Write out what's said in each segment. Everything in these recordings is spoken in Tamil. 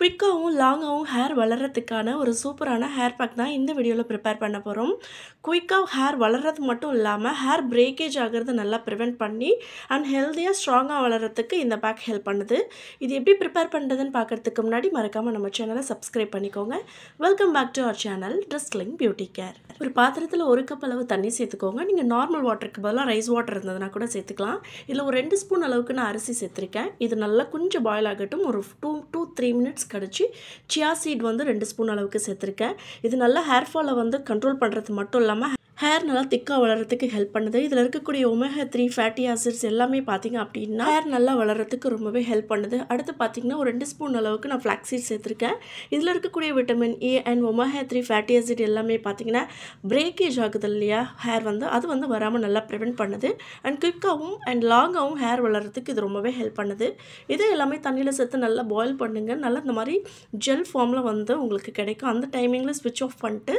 குயிக்காகவும் லாங்காகவும் ஹேர் வளர்கிறதுக்கான ஒரு சூப்பரான ஹேர் பேக் தான் இந்த வீடியோவில் ப்ரிப்பேர் பண்ண போகிறோம். குயிக்காக ஹேர் வளர்கிறது மட்டும் இல்லாமல் ஹேர் பிரேக்கேஜ் ஆகிறது நல்லா ப்ரிவெண்ட் பண்ணி அண்ட் ஹெல்த்தியாக ஸ்ட்ராங்காக வளர்கிறதுக்கு இந்த பேக் ஹெல்ப் பண்ணுது. இது எப்படி ப்ரிப்பேர் பண்ணுறதுன்னு பார்க்குறதுக்கு முன்னாடி மறக்காமல் நம்ம சேனலை சப்ஸ்கிரைப் பண்ணிக்கோங்க. Welcome back to our channel ட்ரெஸ்லிங் பியூட்டி கேர். ஒரு பாத்திரத்தில் 1 கப் அளவு தண்ணி சேர்த்துக்கோங்க. நீங்கள் நார்மல் வாட்டருக்கு பதிலாக ரைஸ் வாட்டர் இருந்ததுன்னா கூட சேர்த்துக்கலாம். இதில் ஒரு 2 ஸ்பூன் அளவுக்கு நான் அரிசி சேர்த்துருக்கேன். இது நல்லா கொஞ்சம் பாயில் ஆகட்டும். ஒரு 2 to 3 மினிட்ஸ் கழிச்சு சியா சீட் 2 ஸ்பூன் அளவுக்கு சேர்த்துருக்கேன். இது நல்லா ஹேர் ஃபாலை கண்ட்ரோல் பண்ணுறது மட்டும் இல்லாமல் ஹேர் நல்லா திக்காக வளர்கிறதுக்கு ஹெல்ப் பண்ணுது. இதில் இருக்கக்கூடிய ஒமேகா 3 ஃபேட்டி ஆசிட்ஸ் எல்லாமே பார்த்திங்க அப்படின்னா ஹேர் நல்லா வளர்கிறதுக்கு ரொம்பவே ஹெல்ப் பண்ணுது. அடுத்து பார்த்திங்கன்னா ஒரு 2 ஸ்பூன் அளவுக்கு நான் ஃப்ளாக்ஸ் சீட் சேர்த்துருக்கேன். இதில் இருக்கக்கூடிய vitamin A and omega 3 fatty acid எல்லாமே பார்த்திங்கன்னா பிரேக்கேஜ் ஆகுது இல்லையா ஹேர் அது வராமல் நல்லா ப்ரிவெண்ட் பண்ணுது. அண்ட் குயிக்காகவும் அண்ட் லாங்காகவும் ஹேர் வளர்கிறதுக்கு இது ரொம்பவே ஹெல்ப் பண்ணுது. இது எல்லாமே தண்ணியில் சேர்த்து நல்லா பாயில் பண்ணுங்கள். நல்லா இந்த மாதிரி ஜெல் ஃபார்மில் உங்களுக்கு கிடைக்கும். அந்த டைமிங்கில் ஸ்விட்ச் ஆஃப் பண்ணிட்டு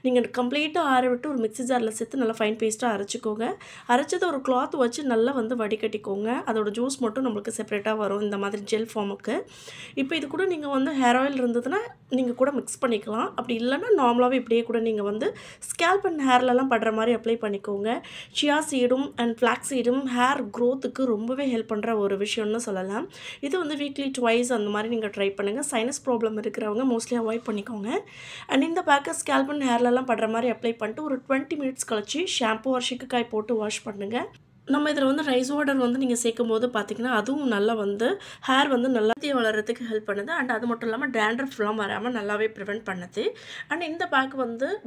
நீங்கள் கம்ப்ளீட்டாக ஆற விட்டு ஒரு மிக்ஸி ஜாரில் சேர்த்து நல்லா ஃபைன் பேஸ்ட்டாக அரைச்சிக்கோங்க. அரைச்சதை ஒரு கிளாத் வச்சு நல்லா வடிகட்டிக்கோங்க. அதோட ஜூஸ் மட்டும் நம்மளுக்கு செப்பரேட்டாக வரும் இந்த மாதிரி ஜெல் ஃபார்முக்கு. இப்போ இது கூட நீங்கள் ஹேர் ஆயில் இருந்ததுன்னா நீங்கள் கூட மிக்ஸ் பண்ணிக்கலாம். அப்படி இல்லைன்னா நார்மலாகவே இப்படியே கூட நீங்கள் ஸ்கேல்ப் அண்ட் ஹேர்லலாம் படுற மாதிரி அப்ளை பண்ணிக்கோங்க. சியா சீடும் அண்ட் ஃப்ளாக்ஸ் சீடும் ஹேர் க்ரோத்துக்கு ரொம்பவே ஹெல்ப் பண்ணுற ஒரு விஷயம்னு சொல்லலாம். இது வீக்லி ட்வைஸ் அந்த மாதிரி நீங்கள் ட்ரை பண்ணுங்கள். சைனஸ் ப்ராப்ளம் இருக்கிறவங்க மோஸ்ட்லி அவாய்ட் பண்ணிக்கோங்க. அண்ட் இந்த பேக்கை ஸ்கேல்ப் அண்ட் ஹேர்லலாம் படுற மாதிரி அப்ளை பண்ணிட்டு ஒரு 20 மினிட்ஸ் கழிச்சு ஷாம்பு ஒரு சிக்காய் போட்டு வாஷ் பண்ணுங்கள். நம்ம இதில் ரைஸ் வாட்டர் நீங்கள் சேர்க்கும் போது பார்த்திங்கன்னா அதுவும் நல்லா ஹேர் நல்லா வளர்கிறதுக்கு ஹெல்ப் பண்ணுது. அண்ட் அது மட்டும் இல்லாமல் டேண்ட்ரஃப்லாம் வராமல் நல்லாவே ப்ரிவெண்ட் பண்ணுது. அண்ட் இந்த pack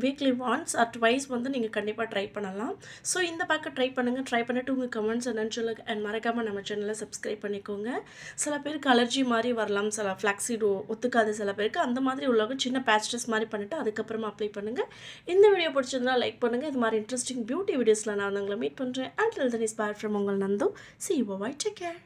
weekly once or twice நீங்கள் கண்டிப்பாக ட்ரை பண்ணலாம். ஸோ இந்த பேக்கை ட்ரை பண்ணுங்கள். ட்ரை பண்ணிவிட்டு உங்கள் கமெண்ட்ஸ் என்னன்னு சொல்லுங்கள். அண்ட் மறக்காமல் நம்ம சேனலை சப்ஸ்கிரைப் பண்ணிக்கோங்க. சில பேருக்கு அலர்ஜி மாதிரி வரலாம், சில ஃப்ளாக்ஸீடு ஒத்துக்காது சில பேருக்கு. அந்த மாதிரி உள்ளவங்க சின்ன பேட்சஸ் மாதிரி பண்ணிவிட்டு அதுக்கப்புறமா அப்ளை பண்ணுங்கள். இந்த வீடியோ பிடிச்சிருந்தா லைக் பண்ணுங்கள். இது மாதிரி இன்ட்ரெஸ்டிங் பியூட்டி வீடியோஸில் நான் உங்களை மீட் பண்ணுறேன். Until then is bye from Ungal Nandu. See you. Bye. Take care.